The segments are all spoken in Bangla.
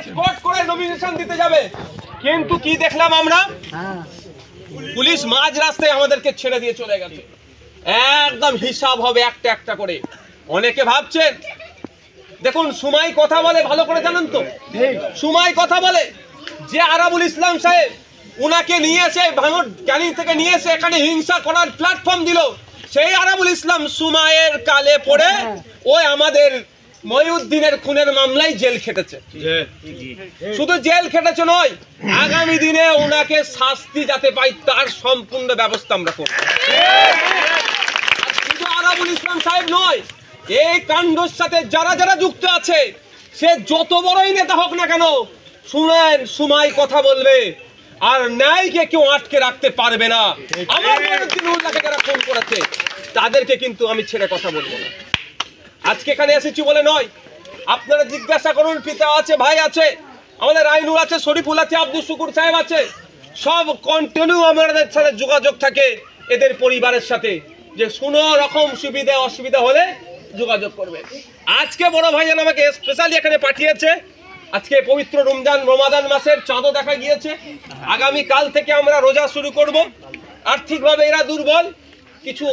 স্পট করে নমিনেশন দিতে যাবে, কিন্তু কি দেখলাম আমরা, পুলিশ মাঝ রাস্তায় আমাদেরকে ছেড়ে দিয়ে চলে গেছে। একদম হিসাব হবে একটা একটা করে। অনেকে ভাবছেন, দেখুন সুমাই কথা বলে, ভালো করে জানেন তো, সুমাই কথা বলে যে আরাবুল ইসলাম সাহেব উনাকে নিয়ে এসে ভাঙড় ক্যানিং থেকে নিয়ে এসে এখানে হিংসা করার প্ল্যাটফর্ম দিল, সেই আরাবুল ইসলাম সুমাইয়ের কালে পড়ে ওই আমাদের মহিউদ্দিনের খুনের মামলায় জেল খেটেছে। শুধু জেল খেটেছে নয়, আগামী দিনে ওনাকে শাস্তি যাতে পাই তার সম্পূর্ণ ব্যবস্থা আমরা করব। শুধু আরাবুল ইসলাম সাহেব নয়, এই কাণ্ডের সাথে যারা যারা যুক্ত আছে, সে যত বড়ই নেতা হোক না কেন, শুনেন সুমাই কথা বলবে, আর ন্যায়কে কেউ আটকে রাখতে পারবে না। আমার মহিউদ্দিনুল্লাহকে যারা ফোন করেছে তাদেরকে কিন্তু আমি ছেড়ে কথা বলবো না। আজকে এখানে এসেছি বলে নয়, আপনারা জিজ্ঞাসা করুন, পিতা আছে, ভাই আছে, আমাদের আইনুল আছে, শরীফুল আছে, আব্দুল শুকুর সাহেব আছে, সব কন্টিনিউ আমাদের সাথে যোগাযোগ থাকে এদের পরিবারের সাথে, যে কোনো রকম সুবিধা অসুবিধা হলে যোগাযোগ করবে। আজকে বড় ভাইজান আমাকে স্পেশালি এখানে পাঠিয়েছে, আজকে পবিত্র রমাদান মাসের চাঁদও দেখা গিয়েছে, আগামী কাল থেকে আমরা রোজা শুরু করব। আর্থিকভাবে এরা দুর্বল, কিছু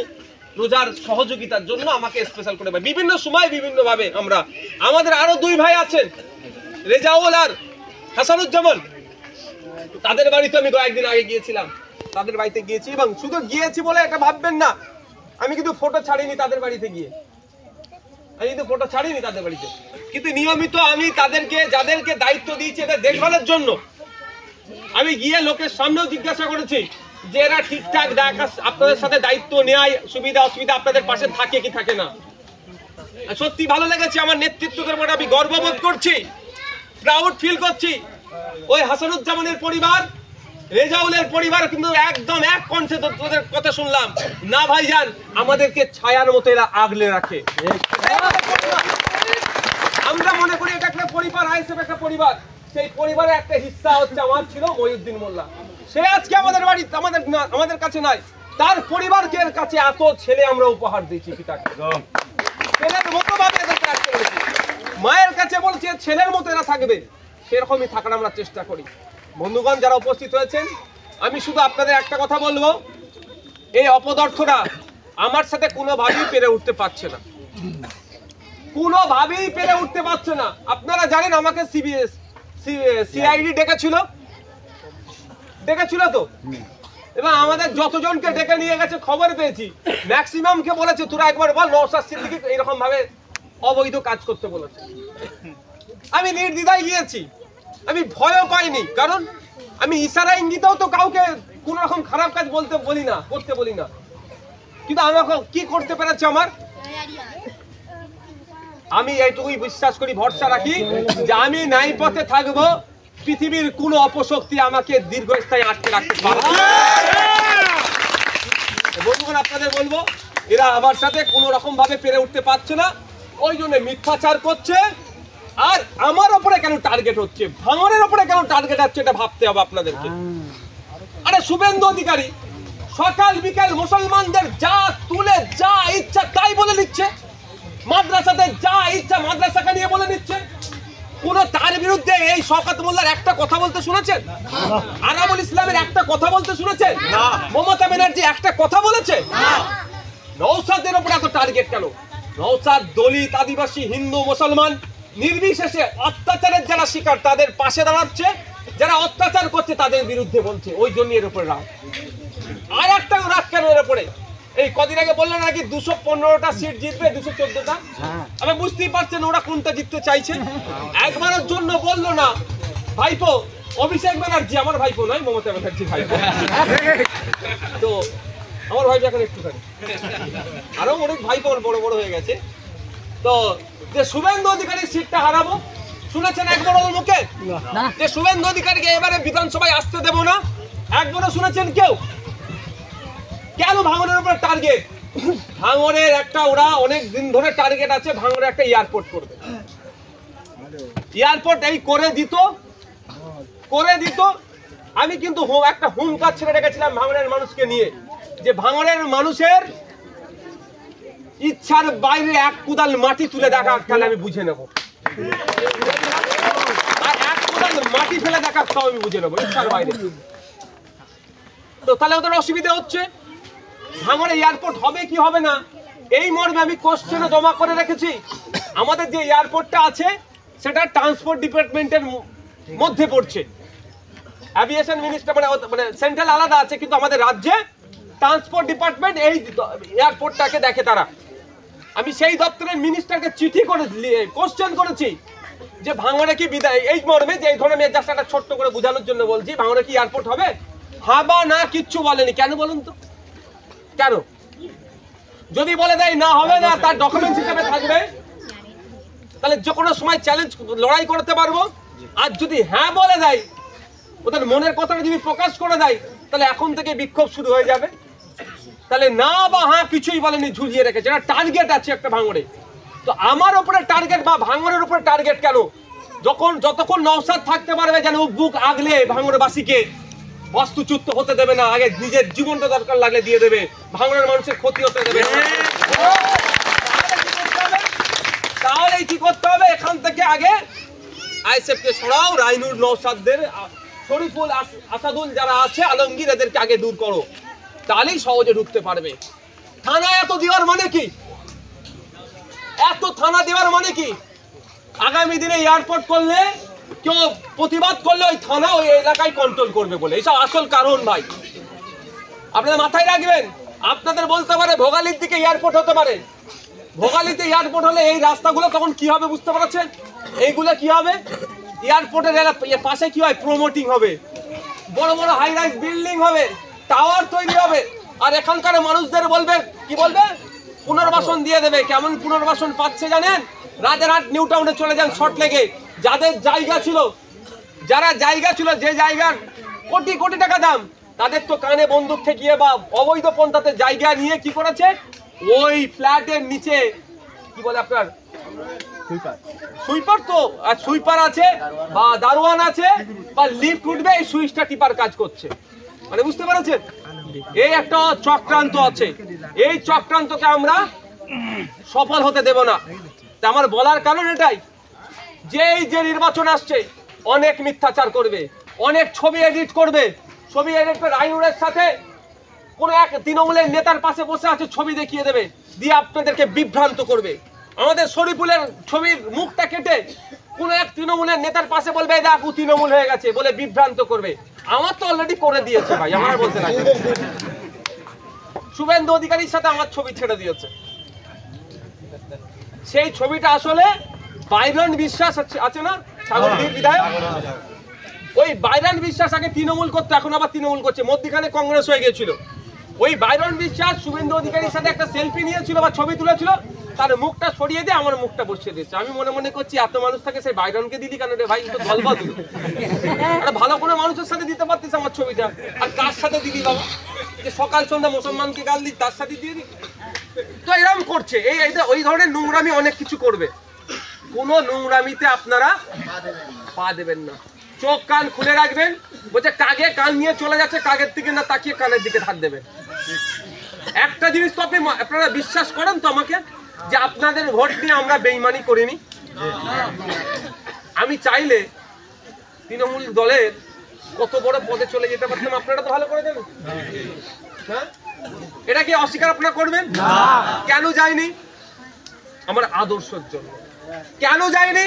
রোজার সহযোগিতার জন্য আমাকে স্পেশাল করে বিভিন্ন সময় বিভিন্ন ভাবে আমরা, আমাদের আরো দুই ভাই আছেন, রেজাউল আর হাসানুজ্জামান, তাদের বাড়িতে আমি কয়েকদিন আগে গিয়েছিলাম, তাদের বাড়িতে গিয়েছি, এবং শুধু গিয়েছি বলে এটা ভাববেন না, আমি কিন্তু ফটো ছাড়িনি তাদের বাড়িতে গিয়ে, আমি কিন্তু ফটো ছাড়িনি তাদের বাড়িতে, কিন্তু নিয়মিত আমি তাদেরকে যাদেরকে দায়িত্ব দিয়েছি এটা দেখভালের জন্য, আমি গিয়ে লোকের সামনেও জিজ্ঞাসা করেছি যে এরা ঠিকঠাক আপনাদের সাথে দায়িত্ব নেয়, সুবিধা অসুবিধা আপনাদের পাশে থাকে কি থাকে না। সত্যি ভালো লেগেছে, আমার নেতৃত্বের উপর আমি গর্ববোধ করছি, প্রাউড ফিল করছি। ওই হাসানুজ্জামানের পরিবার, রেজাউলের পরিবার কিন্তু একদম এক কণ্ঠে তোদের কথা শুনলাম, না ভাইজান আমাদেরকে ছায়ার মতো এরা আগলে রাখে। আমরা মনে করি এটা একটা পরিবার, আইএসএফ একটা পরিবার, সেই পরিবারের একটা হিস্সা হচ্ছে আমার ছিল মহিউদ্দিন মোল্লা, সে আজকে আমাদের বাড়ি আমাদের কাছে নাই, তার পরিবারকে কাছে এত ছেলে আমরা উপহার দিয়েছি, পিতাকে ছেলের মতো ভাবে এদেরকে রাখতে পেরেছি, মায়ের কাছে বলছে ছেলের মতো এরা থাকবে, সেরকমই থাকার আমরা চেষ্টা করি। বন্ধুগণ যারা উপস্থিত হয়েছেন, আমি শুধু আপনাদের একটা কথা বলবো, এই অপদার্থরা আমার সাথে কোনোভাবেই পেরে উঠতে পারছে না, কোনোভাবেই পেরে উঠতে পারছে না। আপনারা জানেন আমাকে সিআইডি ডেকেছিল তো, এবং আমাদের যতজনকে ডেকে নিয়ে গেছে খবর পেয়েছি, ম্যাক্সিমামকে বলেছে তোরা একবার বল নওশাদ সিদ্দিকী এরকম ভাবে অবৈধ কাজ করতে বলেছে। আমি নির্দ্বিধায় গিয়েছি, আমি ভয়ও পাইনি, কারণ আমি ইশারা ইঙ্গিতেও তো কাউকে কোন রকম খারাপ কাজ বলতে বলি না, করতে বলি না, কিন্তু আমাকে কি করতে পেরেছে আমি এইটুকুই বিশ্বাস করি, ভরসা রাখি যে আমি ন্যায় পথে থাকবো, পৃথিবীর কোন অপশক্তি আমাকে দীর্ঘস্থায়ী আটকে রাখতে পারবে না। বন্ধুগণ আপনাদের বলবো, এরা আমার সাথে কোন রকম ভাবে পেরে উঠতে পারছে না, ওই জন্য মিথ্যাচার করছে। আর আমার উপরে কেন টার্গেট হচ্ছে, ভাঙড়ের উপরে কেন টার্গেট হচ্ছে, এটা ভাবতে হবে আপনাদেরকে। আরে শুভেন্দু অধিকারী সকাল বিকাল মুসলমানদের যা তুলে যা ইচ্ছা তাই বলে নিচ্ছে, মাদ্রাসাতে যা ইচ্ছা মাদ্রাসাকে নিয়ে বলে নিচ্ছে, কোন তার বিরুদ্ধে এই শওকত মোল্লার একটা কথা বলতে শুনেছেন? আরাবুল ইসলামের একটা কথা বলতে শুনেছেন? মমতা ব্যানার্জি একটা কথা বলেছে? নওশাদের উপর এত টার্গেট কেন? নওশাদ দলিত, আদিবাসী, হিন্দু, মুসলমান নির্বিশেষে অত্যাচারের যারা শিকার তাদের পাশে দাঁড়াচ্ছে, যারা অত্যাচার করছে তাদের বিরুদ্ধে বলছে, ওই জন্য এর উপরে রাগ। আর একটা রাগ কেন এর উপরে? এই কদিন আগে বললেন নাকি 215টা সিট জিতবে, 214টা, আমি বুঝতেই পারছেন ওরা কোনটা জিততে চাইছে। একবারের জন্য বললো না ভাইপো অভিষেক ব্যানার্জি, আমার ভাইপো নয়, মমতা ব্যানার্জি ভাইপো, তো আমার ভাইপো এখন একটুখানি, আরো অনেক ভাইপো বড় বড় হয়ে গেছে, তো যে শুভেন্দু অধিকারীর সিটটা হারাবো, শুনেছেন একবার ওর মুখে যে শুভেন্দু অধিকারীকে এবারে বিধানসভায় আসতে দেব না? একবারও শুনেছেন কেউ? কেন ভাঙড়ের উপর টার্গেট? ভাঙড়ের একটা ওরা অনেক দিন ধরে টার্গেট আছে, ভাঙড়ে একটা এয়ারপোর্ট করবে, এয়ারপোর্ট এই করে দিত। আমি কিন্তু একটা হুঙ্কার ছেড়ে রেখেছিলাম ভাঙড়ের মানুষকে নিয়ে, যে ভাঙড়ের মানুষের ইচ্ছার বাইরে এক কুদাল মাটি তুলে দেখা তাহলে আমি বুঝে নেব। আর এক ছেলে দেখাক তাও আমি বুঝে নেবো ইচ্ছার বাইরে। তো তাহলে ওদের অসুবিধা হচ্ছে। ভাঙড়ে এয়ারপোর্ট হবে কি হবে না এই মর্মে আমি কোশ্চেনও জমা করে রেখেছি। আমাদের যে এয়ারপোর্টটা আছে সেটা ট্রান্সপোর্ট ডিপার্টমেন্টের মধ্যে পড়ছে। অ্যাভিয়েশন মিনিস্টার মানে সেন্ট্রাল আলাদা আছে, কিন্তু আমাদের রাজ্যে ট্রান্সপোর্ট ডিপার্টমেন্ট এই এয়ারপোর্টটাকে দেখে তারা। আমি সেই দপ্তরের মিনিস্টারকে চিঠি করে কোশ্চেন করেছি যে ভাঙড়ে কি বিদায় এই মর্মে যে এই ধরনের জাস্ট একটা ছোট্ট করে বোঝানোর জন্য বলছি, ভাঙড়ে কি এয়ারপোর্ট হবে? হ্যাঁ বা না কিচ্ছু বলেনি। কেন বলুন তো, কেন? যদি বলে দেয় না হবে না, তার ডকুমেন্টস হিসেবে থাকবে, তাহলে যে কোনো সময় চ্যালেঞ্জ লড়াই করতে পারবো। আর যদি হ্যাঁ বলে দেয়, ওদের মনের কথাটা যদি প্রকাশ করে দেয়, তাহলে এখন থেকে বিক্ষোভ শুরু হয়ে যাবে। তাহলে না বা হ্যাঁ কিছুই বলেনি, ঝুলিয়ে রেখেছে। এটা টার্গেট আছে একটা ভাঙড়ে। তো আমার উপরে টার্গেট বা ভাঙড়ের উপরে টার্গেট কেন? যতক্ষণ নওশাদ থাকতে পারবে যেন বুক আগলে ভাঙড়বাসীকে বাস্তুচ্যুত হতে দেবে না, আগে নিজের জীবনটা দরকার লাগলে দিয়ে দেবে, ভাঙড়ের মানুষের ক্ষতি হতে দেবে। তাহলে কি করতে হবে? এখান থেকে আগে আইএসএফ কে সরাও, রাইনুর নওশাদদের, শরীফুল আসাদুল যারা আছে, আলমগীর, এদেরকে আগে দূর করো, তাহলেই সহজে ঢুকতে পারবে। থানা এত দেওয়ার মানে কি? এত থানা দেওয়ার মানে কি? আগামী দিনে এয়ারপোর্ট করলে কেউ প্রতিবাদ করলে ওই থানা ওই এলাকায় কন্ট্রোল করবে বলে, এইসব আসল কারণ ভাই। আপনারা মাথায় রাখবেন। আপনাদের বলতে পারে ভোগালীর দিকে এয়ারপোর্ট হতে পারে, ভোগালীতে এয়ারপোর্ট হলে এই রাস্তাগুলো তখন কি হবে বুঝতে পারছেন? এইগুলো কি হবে? এয়ারপোর্টের পাশে কি হয়? প্রমোটিং হবে, বড় বড় হাই রাইজ বিল্ডিং হবে, টাওয়ার তৈরি হবে। আর এখানকার মানুষদের বলবে কি বলবে? পুনর্বাসন দিয়ে দেবে। কেমন পুনর্বাসন পাচ্ছে জানেন? রাজারহাট নিউ টাউনে চলে যান, শর্ট লেগে যাদের জায়গা ছিল, যারা জায়গা ছিল, যে জায়গার কোটি কোটি টাকা দাম, তাদের তো কানে বন্দুক ঠেকিয়ে বা অবৈধ পন্থাতে জায়গা নিয়ে কি করেছে? ওই ফ্ল্যাটের নিচে কি বলে আপনার সুইপার, তো আর সুইপার আছে বা দারোয়ান আছে বা লিফট উঠবে, এই সুইচটা টিপার কাজ করছে। মানে বুঝতে পারছেন? এই একটা চক্রান্ত আছে। এই চক্রান্তকে আমরা সফল হতে দেব না। তা আমার বলার কারণ এটাই যে এই যে নির্বাচন আসছে, অনেক মিথ্যাচার করবে, অনেক ছবি এডিট করবে। ছবি এডিট করে রাইনুরের সাথে কোনো এক তৃণমূলের নেতার পাশে বসে আছে, ছবি দেখিয়ে দেবে, দিয়ে আপনাদেরকে বিভ্রান্ত করবে। আমাদের শরীফুলের ছবির মুখটা কেটে কোনো এক তৃণমূলের নেতার পাশে বলবে এই দেখো তৃণমূল হয়ে গেছে, বলে বিভ্রান্ত করবে। আমার তো অলরেডি করে দিয়েছে ভাই, আমার বলতে লাগে। শুভেন্দু অধিকারীর সাথে আমার ছবি ছেড়ে দিয়েছে। সেই ছবিটা আসলে বাইরন বিশ্বাস আছে না, সাগরদীর বিধায়ক, ওই বাইরন বিশ্বাস আগে তৃণমূল করতো, এখন আবার তৃণমূল করছে, মধ্যখানে কংগ্রেস হয়ে গেছিল। ওই বাইরন বিশ্বাস শুভেন্দু অধিকারীর সাথে একটা সেলফি নিয়েছিল বা ছবি তুলেছিল, তার মুখটা সরিয়ে দিয়ে আমার মুখটা বসিয়ে দিয়েছে। আমি মনে মনে করছি এত মানুষ থাকে, সেই বাইরনকে দিলি কেন রে ভাই? তো ধলবা দিল, ভালো কোনো মানুষের সাথে দিতে পারতিস আমার ছবিটা। আর কার সাথে দিলি বাবা? যে সকাল সন্ধ্যা মুসলমানকে গাল দিই, তার সাথে দিয়ে দিই। তো এরকম করছে, ওই ধরনের নোংরামি অনেক কিছু করবে। কোনো নোংরামিতে আপনারা পা দেবেন না, চোখ কান খুলে রাখবেন। বলছে কাগে কান নিয়ে চলে যাচ্ছে, কাগের দিকে না তাকিয়ে কানের দিকে হাত দেবেন। একটা জিনিস তো আপনারা বিশ্বাস করেন তো আমাকে, যে আপনাদের ভোট নিয়ে আমরা বেইমানি করিনি। আমি চাইলে তৃণমূল দলের কত বড় পদে চলে যেতে পারতাম, আপনারা তো ভালো করে জানেন। হ্যাঁ, এটা কি অস্বীকার আপনারা করবেন? কেন যায়নি? আমার আদর্শের জন্য। কেন যায়নি?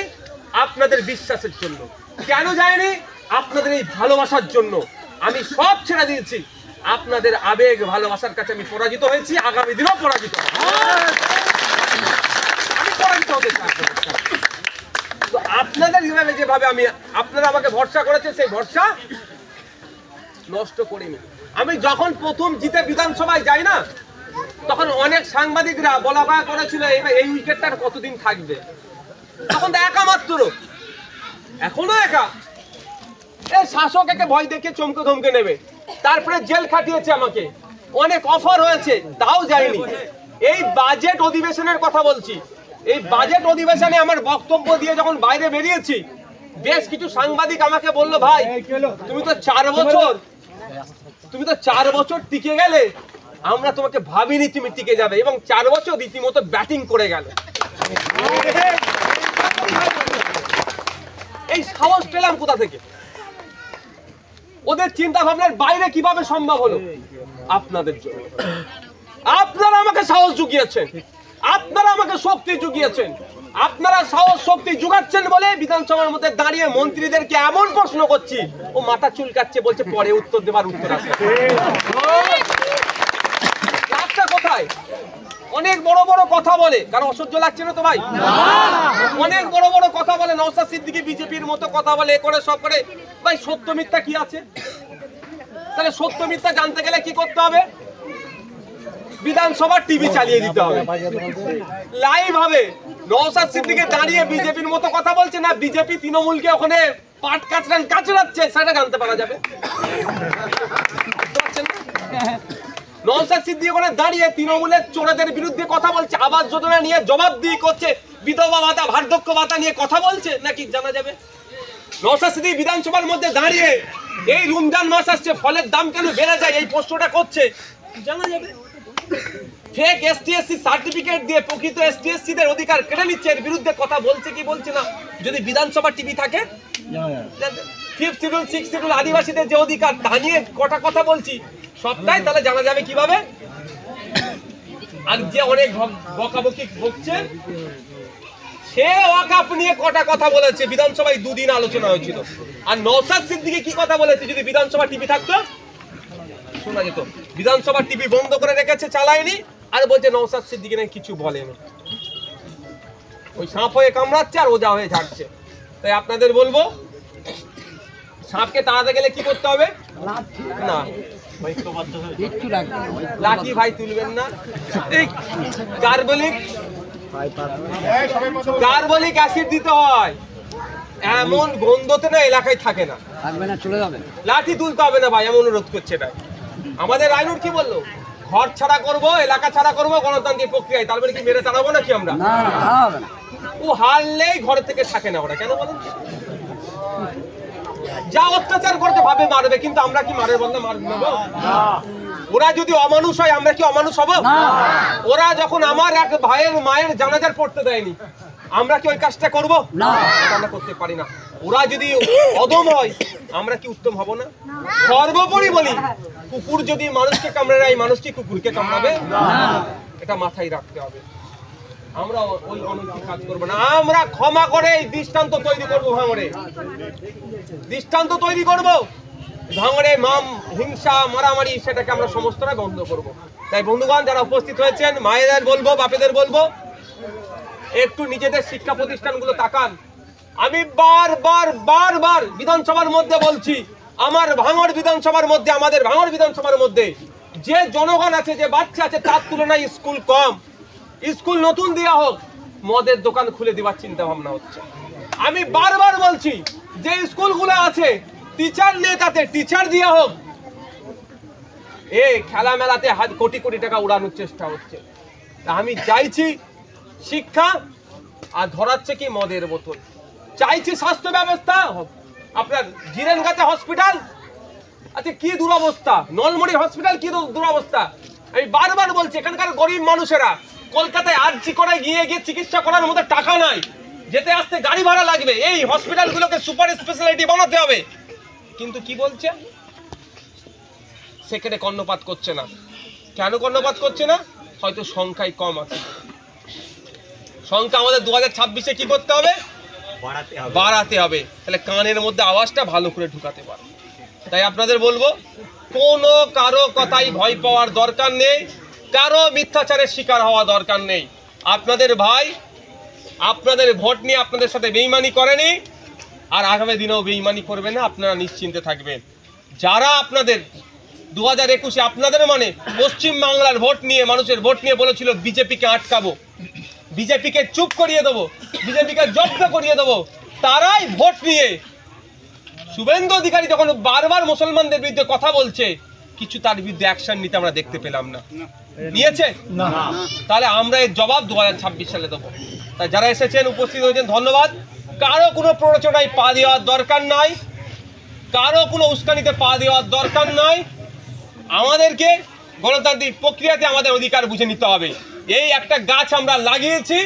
আপনাদের বিশ্বাসের জন্য। কেন যায়নি? আপনাদের এই ভালোবাসার জন্য। আমি সব ছেড়ে দিয়েছি, আপনাদের আবেগ ভালোবাসার কাছে আমি পরাজিত হয়েছি, আগামী দিনেও পরাজিত হব। আমি পরাজিত হতে চাই। তো আপনাদের যেভাবে আপনারা আমাকে ভরসা করেছে, সেই ভরসা নষ্ট করিনি। আমি যখন প্রথম জিতে বিধানসভায় যাই না, তখন অনেক সাংবাদিকরা বলা করেছিল এই উইকেটটা কতদিন থাকবে। তখন তো একা মাত্র, এখনো একা। শাসক একে ভয় দেখে চমকে ধমকে নেবে, তারপরে জেল খাটিয়েছে আমাকে, অনেক অফার হয়েছে, তাও যায়নি। এই বাজেট অধিবেশনের কথা বলছি, এই বাজেট অধিবেশনে আমার বক্তব্য দিয়ে যখন বাইরে বেরিয়েছি, বেশ কিছু সাংবাদিক আমাকে বললো, ভাই তুমি তো 4 বছর টিকে গেলে, আমরা তোমাকে ভাবিনি তুমি টিকে যাবে, এবং 4 বছর রীতিমতো ব্যাটিং করে গেল। এই সাহস পেলাম কোথা থেকে? ওদের চিন্তা ভাবনার বাইরে কিভাবে সম্ভব হলো? আপনাদের জন্য। আপনারা আমাকে সাহস জুগিয়েছেন, আপনারা আমাকে শক্তি জুগিয়েছেন, আপনারা সাহস শক্তি জুগাচ্ছেন বলে বিধানসভার মধ্যে দাঁড়িয়ে মন্ত্রীদেরকে এমন প্রশ্ন করছি, ও মাথা চুলকাচ্ছে, বলছে পরে উত্তর দেবার উত্তর আছে। কোথায় অনেক বড় বড় কথা বলে, কারণ অসহ্য লাগছে না তো ভাই? অনেক বড় বড় কথা বলে, নওশাদ সিদ্দিকী বিজেপির মতো কথা বলে, এ করে সব করে। ভাই সত্য মিথ্যা কি আছে? তাহলে সত্য মিথ্যা জানতে গেলে কি করতে হবে? বিধানসভার টিভি চালিয়ে দিতে হবে, লাইভ হবে। নওশাদ সিদ্দিকী দাঁড়িয়ে বিজেপির মতো কথা বলছে না, বিজেপি তৃণমূলকে ওখানে পাট কাচড়াচ্ছে, সেটা জানতে পারা যাবে। নওশাদ সিদ্দিকী ওখানে দাঁড়িয়ে তৃণমূলের চোরেদের বিরুদ্ধে কথা বলছে, আবাস যোজনা নিয়ে জবাবদিহি করছে, বিধবা ভাতা বার্ধক্য ভাতা নিয়ে কথা বলছে, নাকি জানা যাবে? নওশাদ সিদ্দিকী বিধানসভার মধ্যে দাঁড়িয়ে এই রমজান মাস আসছে, ফলের দাম কেন বেড়ে যায়, এই প্রশ্নটা করছে, জানা যাবে? ফেক এসটিএসসি সার্টিফিকেট দিয়ে প্রকৃত এসটিএসসিদের অধিকার কেড়ে নিচ্ছে, এর বিরুদ্ধে কথা বলছে কি বলছে না? যদি বিধানসভা টিভি থাকে, ফিফথ শিডিউল, সিক্স শিডিউল আদিবাসীদের যে অধিকার তা নিয়ে কটা কথা বলছি, সবটাই তাহলে জানা যাবে কিভাবে? আর যে অনেক বকাবকি বকছেন, সে ওয়াকফ নিয়ে কটা কথা বলেছে, বিধানসভায় দুদিন আলোচনা হয়েছিল। আর নওশাদ সিদ্দিকী কি কথা বলেছে, যদি বিধানসভা টিভি থাকতো শোনা যেত। বিধানসভা টিভি বন্ধ করে রেখেছে, চালায়নি, আর বলছে নওশাদ সিদ্দিকী নাকি কিছু বলেনি। ওই সাপ হয়ে কামড়াচ্ছে আর ওজা হয়ে ঝাড়ছে। তাই আপনাদের বলবো, সাপকে তাড়াতে গেলে কি করতে হবে? না লাঠি ভাই তুলবেন না, কার্বলিক অ্যাসিড দিতে হয়, এমন গন্ধতে না এলাকায় থাকে না, চলে যাবে। লাঠি তুলতে হবে না ভাই, এমন অনুরোধ করছে না। আমাদের আইনুর কি বললো, ঘর ছাড়া করবো, এলাকা ছাড়া করবো গণতান্ত্রিক প্রক্রিয়ায়, তারপরে কি মেরে তাড়াবো নাকি আমরা? ও হারলেই ঘর থেকে থাকে না, ওরা কেন বলেন? যা অত্যাচার করতে ভাবে মারবে, কিন্তু আমরা কি মারের বন্ধে মার নেবো? ওরা যদি অমানুষ হয়, আমরা কি অমানুষ হব? ওরা যখন আমার এক ভাইয়ের মায়ের জানাজার পড়তে দেয়নি, আমরা কি ওই কাজটা করবো? আমরা করতে পারি না। ওরা যদি অদম হয়, আমরা কি উত্তম হব না? সর্বোপরি বলি, কুকুর যদি মানুষকে কামড়ে নেয়, মানুষ কি কুকুরকে কামড়াবে? এটা মাথায় রাখতে হবে। আমরা ওই অনৈতিক কাজ করবো না, আমরা ক্ষমা করে এই দৃষ্টান্ত তৈরি করবো, ভাঙড়ে দৃষ্টান্ত তৈরি করবো, ভাঙড়ে মাম হিংসা মারামারি সেটাকে আমরা সমস্তটাই বন্ধ করব। তাই বন্ধুগণ যারা উপস্থিত হয়েছেন, মায়েদের বলবো, বাপেদের বলবো, একটু নিজেদের শিক্ষা প্রতিষ্ঠানগুলো তাকান। আমি বারবার বিধানসভার মধ্যে বলছি, আমার ভাঙড় বিধানসভার মধ্যে, আমাদের ভাঙড় বিধানসভার মধ্যে যে জনগণ আছে, যে বাচ্চা আছে, তার তুলনায় স্কুল কম। স্কুল নতুন দেওয়া হোক, মদের দোকান খুলে দেওয়ার চিন্তা ভাবনা হচ্ছে। আমি বারবার বলছি, যে স্কুলগুলো আছে টিচার নেই, তাতে টিচার দেওয়া হোক। এই খেলা মেলাতে কোটি কোটি টাকা উড়ানোর চেষ্টা হচ্ছে। আমি চাইছি শিক্ষা, আর ধরাচ্ছে কি মদের বোতল। চাইছি স্বাস্থ্য ব্যবস্থা, আপনার জিরেনগাতে হসপিটাল আচ্ছা কি দুরবস্থা, নলমুড়ি হসপিটাল কি দুরবস্থা। আমি বারবার বলছি, এখানকার গরিব মানুষেরা কলকাতায় আরজি করে গিয়ে চিকিৎসা করার মতো টাকা নাই, যেতে আসতে গাড়ি ভাড়া লাগবে, এই হসপিটালগুলোকে সুপার স্পেশালিটি বানাতে হবে। কিন্তু কি বলছে, সেখানে কর্ণপাত করছে না। কেন কর্ণপাত করছে না? হয়তো সংখ্যাই কম আছে। সংখ্যা আমাদের 2026-এ কি করতে হবে? বাড়াতে হবে। তাহলে কানের মধ্যে আওয়াজটা ভালো করে ঢুকাতে পারে। তাই আপনাদের বলবো, কোনো কারো কথাই ভয় পাওয়ার দরকার নেই, কারো মিথ্যাচারের শিকার হওয়া দরকার নেই। আপনাদের ভাই আপনাদের ভোট নিয়ে আপনাদের সাথে বেইমানি করেনি, আর আগামী দিনেও বেইমানি করবে না, আপনারা নিশ্চিন্তে থাকবেন। যারা আপনাদের 2021-এ আপনাদের মানে পশ্চিম বাংলার ভোট নিয়ে, মানুষের ভোট নিয়ে বলেছিল বিজেপিকে আটকাবো, বিজেপিকে চুপ করিয়ে দেবো, বিজেপিকে জব্দ করিয়ে দেবো, তারাই ভোট নিয়ে শুভেন্দু অধিকারী যখন বারবার মুসলমানদের বিরুদ্ধে কথা বলছে, কিছু তার বিরুদ্ধে অ্যাকশন নিতে আমরা দেখতে পেলাম না। নিয়েছে না? তাহলে আমরা এর জবাব 2026 সালে দেবো। তাই যারা এসেছেন, উপস্থিত হয়েছেন, ধন্যবাদ। কারো কোনো প্ররোচনায় পা দেওয়ার দরকার নাই, কারো কোনো উস্কানিতে পা দেওয়ার দরকার নাই। আমাদেরকে গণতান্ত্রিক প্রক্রিয়াতে আমাদের অধিকার বুঝে নিতে হবে। এই একটা গাছ আমরা লাগিয়েছি,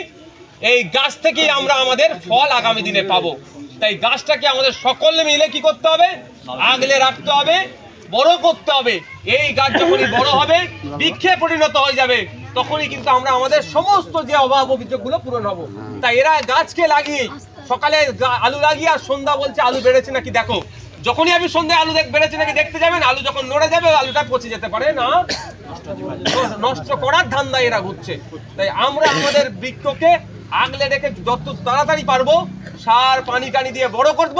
এই গাছ থেকেই আমরা আমাদের ফল আগামী দিনে পাবো। তাই গাছটাকে আমাদের সকলে মিলে কি করতে হবে, আগলে রাখতে হবে, বড় করতে হবে। এই গাছ যখনই বড় হবে, বৃক্ষে পরিণত হয়ে যাবে, তখনই কিন্তু আমরা আমাদের সমস্ত যে অভাব অভিযোগগুলো পূরণ হবো। তাই এরা গাছকে লাগিয়ে সকালে আলু লাগিয়ে আর সন্ধ্যা বলছে আলু বেড়েছে নাকি দেখো। যখনই আমি সন্ধ্যায় আলু বেড়েছে নাকি দেখতে যাবেন, আলু যখন নড়ে যাবে আলুটা পচে যেতে পারে না, নষ্ট করার ধান্দা এরা ঘুরছে। তাই আমরা আমাদের বৃক্ষকে আগলে রেখে যত তাড়াতাড়ি পারবো সার পানি টানি দিয়ে বড় করব,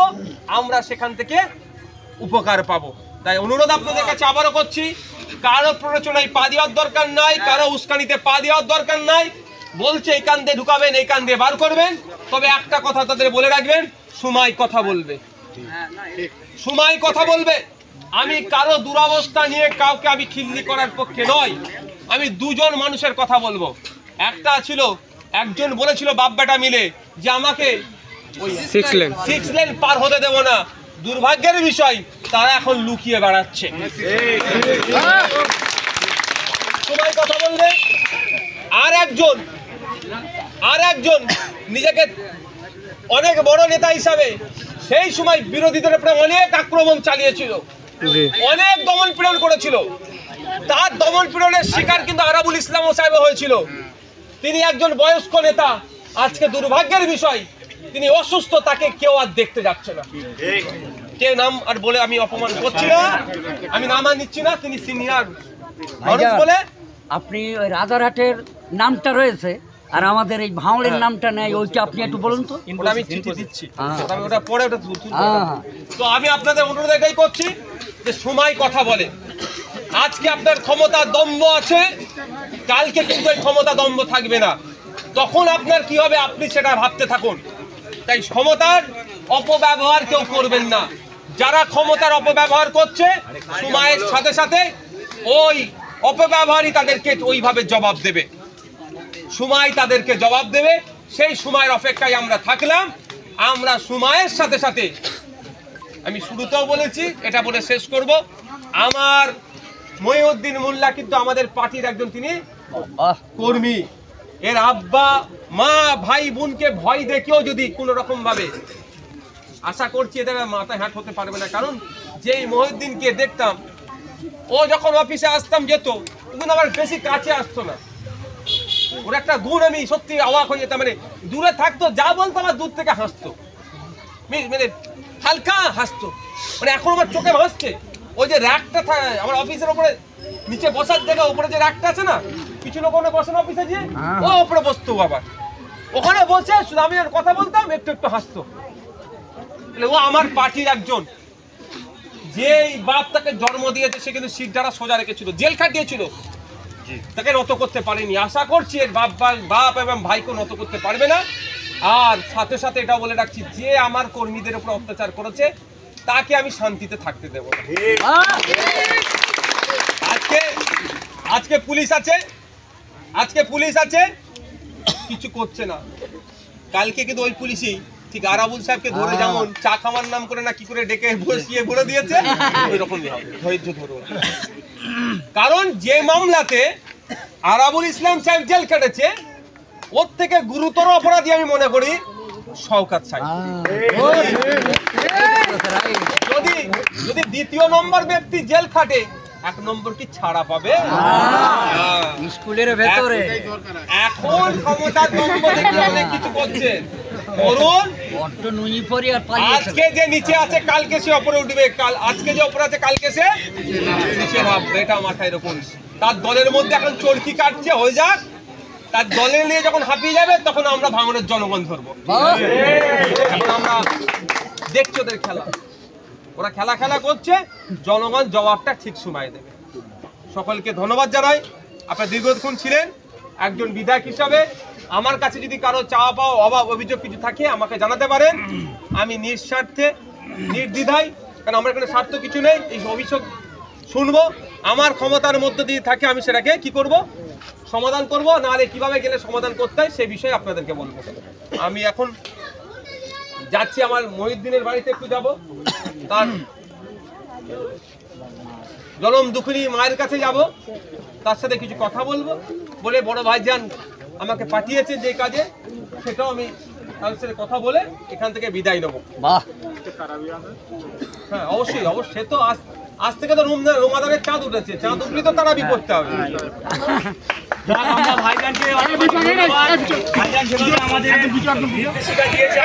আমরা সেখান থেকে উপকার পাবো। তাই অনুরোধ আপনাদের কাছে আবারও করছি, কারো প্ররোচনায় পা দেওয়ার দরকার নাই, কারো উস্কানিতে পা দেওয়ার দরকার নাই। বলছে এই কান দিয়ে ঢুকাবেন, এই কান দিয়ে বার করবেন, তবে একটা কথা তাদের বলে রাখবেন, সময় কথা বলবে, সময় কথা বলবে। আমি কারো দুরবস্থা নিয়ে কাউকে আমি খিল্লি করার পক্ষে নয়। আমি দুজন মানুষের কথা বলবো। একটা ছিল, একজন বলেছিল বাপ বেটা মিলে যে আমাকে ওই 6 লেন পার হতে দেব না। দুর্ভাগ্যের বিষয়, তারা এখন লুকিয়ে বেড়াচ্ছে। সময় কথা বলবে। আর একজন নিজেকে অনেক বড় নেতা হিসাবে সেই সময় বিরোধীদের উপরে অনেক আক্রমণ চালিয়েছিল, অনেক দমন পীড়ন করেছিল। তার দমন পীড়নের শিকার কিন্তু আরাবুল ইসলাম সাহেব হয়েছিল। তিনি একজন বয়স্ক নেতা, আজকে দুর্ভাগ্যের বিষয় তিনি অসুস্থ, তাকে কেউ আর দেখতে যাচ্ছে না। কে নাম আর বলে আমি অপমান করছি না, আমি নাম আর নিচ্ছি না, তিনি সিনিয়র মানুষ বলে। আপনি ওই রাজারহাটের নামটা রয়েছে আর আমাদের এই ভাঁড়ের নামটা নেই, ওইটা আপনি একটু বলুন তো। ওটা আমি চিঠি দিচ্ছি, আমি ওটা পরে ওটা তো আমি আপনাদের অনুরোধ এটাই করছি যে সময় কথা বলে। আজকে আপনার ক্ষমতা দম্ভ আছে, কালকে কিন্তু এই ক্ষমতা দম্ভ থাকবে না। তখন আপনার কি হবে আপনি সেটা ভাবতে থাকুন। তাই ক্ষমতার অপব্যবহার কেউ করবেন না। যারা ক্ষমতার অপব্যবহার করছে, সময়ের সাথে সাথে ওই অপব্যবহারই তাদেরকে ওইভাবে জবাব দেবে, সময় তাদেরকে জবাব দেবে। সেই সময়ের অপেক্ষায় আমরা থাকলাম। আমরা সময়ের সাথে সাথে, আমি শুরুতেও বলেছি, এটা বলে শেষ করব, আমার মহিউদ্দিন মোল্লা কিন্তু আমাদের পার্টির একজন তিনি কর্মী। এর আব্বা মা ভাই বোনকে ভয় দেখিয়েও যদি কোনো রকম ভাবে, আশা করছি এদের মাথায় হাত হতে পারবে না। কারণ যেই মহিউদ্দিনকে দেখতাম, ও যখন অফিসে আসতাম যেত, কিন্তু আমার বেশি কাছে আসতো না। ওর একটা গুণ আমি সত্যি অবাক হয়ে যেতাম, মানে দূরে থাকতো, যা বলতো আমার দূর থেকে হাসতো, মানে হালকা হাসতো। মানে এখন আমার চোখে ভাসছে ওই যে র্যাকটা থাকে আমার অফিসের উপরে, নিচে বসার জায়গা উপরে যে র্যাকটা আছে না, কিছু লোক ওখানে বসে না অফিসে, যে ও উপরে বসতো, আবার ওখানে বসে শুধু আমি কথা বলতাম, একটু একটু হাসতো। ও আমার পার্টির একজন, যে বাপ তাকে জন্ম দিয়েছে সে কিন্তু সিটটা সোজা রেখেছিল, জেল খাটিয়েছিল, তাকে নত করতে পারেনি। আশা করছি এর বাপ এবং ভাইকে নত করতে পারবে না। আর সাথে সাথে এটাও বলে রাখছি, যে আমার কর্মীদের উপর অত্যাচার করেছে তাকে আমি শান্তিতে থাকতে দেব না। আজকে পুলিশ আছে, কিছু করছে না। কালকে কিন্তু ওই পুলিশই ঠিক আরাবুল সাহেবকে ধরে যেমন চা খাওয়ার নাম করে না কি করে ডেকে বসিয়ে বলে দিয়েছে, ওই রকমই হবে, ধৈর্য ধরুন। কারণ যে মামলাতে আরাবুল ইসলাম সাহেব জেল কেটেছে, ওর থেকে গুরুতর অপরাধী আমি মনে করি শওকত সাহেব। যদি দ্বিতীয় নম্বর ব্যক্তি জেল খাটে, 1 নম্বর কি ছাড়া পাবে? স্কুলের ভেতরে এখন ক্ষমতার দম্ভ দেখে অনেক কিছু করছেন। করুন, আজকে যে নিচে আছে কালকে সে উপরে উঠবে, আজকে যে উপরে আছে কালকে সে নিচে নামবে, এটা মাথায় রাখুন। তার দলের মধ্যে এখন চরকি কাটছে, হয়ে যাক। তার দলের নিয়ে যখন হাঁপিয়ে যাবে তখন আমরা ভাঙনের জনগণ ধরবো। এখন আমরা দেখছি ওদের খেলা, ওরা খেলা করছে, জনগণ জবাবটা ঠিক সময় দেবে। সকলকে ধন্যবাদ জানাই, আপনারা দীর্ঘক্ষণ ছিলেন। একজন বিধায়ক হিসাবে আমার কাছে যদি কারো চাওয়া পাওয়া অভাব অভিযোগ কিছু থাকে আমাকে জানাতে পারেন। আমি নিঃস্বার্থে নির্দ্বিধায়, কারণ আমার এখানে স্বার্থ কিছু নেই, এই অভিযোগ শুনবো, আমার ক্ষমতার মধ্যে দিয়ে থাকে আমি সেটাকে কি করব, সমাধান করব। নাহলে কিভাবে গেলে সমাধান করতে হয় সেই বিষয়ে আপনাদেরকে বলবো। আমি এখন যাচ্ছি আমার মহিউদ্দিনের বাড়িতে, একটু যাব, তার জনম দুঃখিনী মায়ের কাছে যাব, তার সাথে কিছু কথা বলবো, বলে বড় ভাইজান আমাকে পাঠিয়েছে যে কাজে, সেটাও আমি তাদের সাথে কথা বলে এখান থেকে বিদায় নেবো। বাহ, হ্যাঁ অবশ্যই অবশ্যই, সে তো আজ থেকে তো রোমাদানের চাঁদ উঠেছে, চাঁদ উঠলে তো তারা করতে হবে। আমরা ভাইজানকে অনেক ধন্যবাদ। ভাইজান যেভাবে আমাদের নির্দেশিকা দিয়েছে